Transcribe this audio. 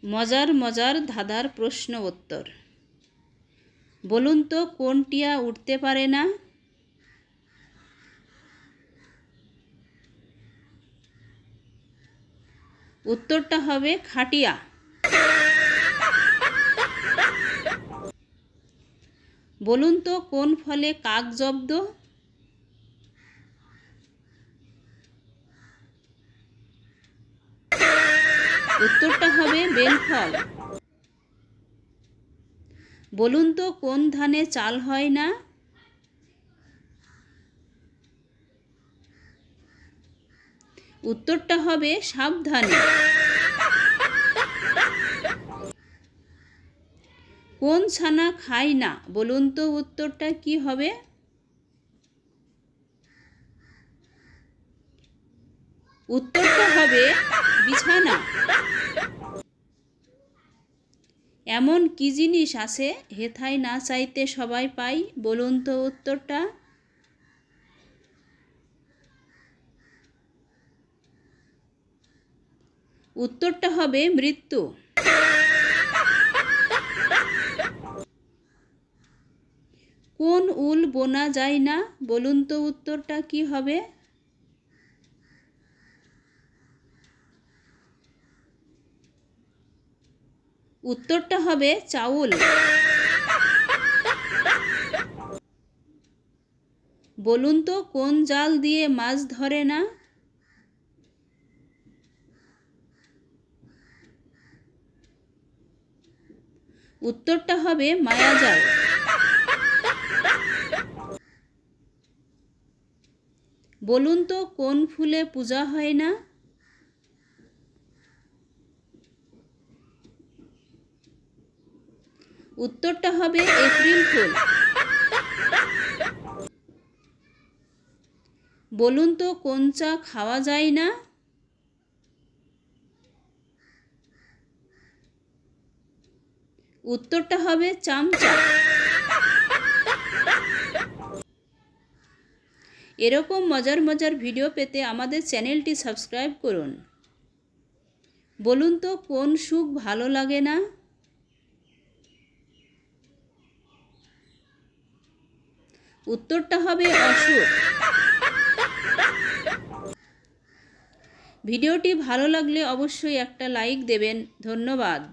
মজার মজার ধাঁধার প্রশ্ন উত্তর। বলুন তো কোন টিয়া উঠতে পারে না? উত্তরটা হবে খাটিয়া। বলুন তো কোন ফলে কাক জব্দ? উত্তরটা হবে বেলফল। বলুন তো কোন ধানে চাল হয় না? উত্তরটা হবে সাবধানে। কোন ছানা খায় না? বলুন তো উত্তরটা কি হবে? উত্তরটা হবে বিছানা। এমন কি জিনিস আছে হেথায় না চাইতে সবাই পাই? বলুন তো উত্তরটা। উত্তরটা হবে মৃত্যু। কোন উল বোনা যায় না? বলুন তো উত্তরটা কি হবে? উত্তরটা হবে চাউল। বলুন তো কোন জাল দিয়ে মাছ ধরে না? উত্তরটা হবে মায়াজাল। বলুন তো কোন ফুলে পূজা হয় না? উত্তরটা হবে এপ্রিল ফুল। বলুন তো কোন চা খাওয়া যায় না? উত্তরটা হবে চামচা। এরকম মজার মজার ভিডিও পেতে আমাদের চ্যানেলটি সাবস্ক্রাইব করুন। বলুন তো কোন সুখ ভালো লাগে না? উত্তরটা হবে অসুখ। ভিডিওটি ভালো লাগলে অবশ্যই একটা লাইক দেবেন। ধন্যবাদ।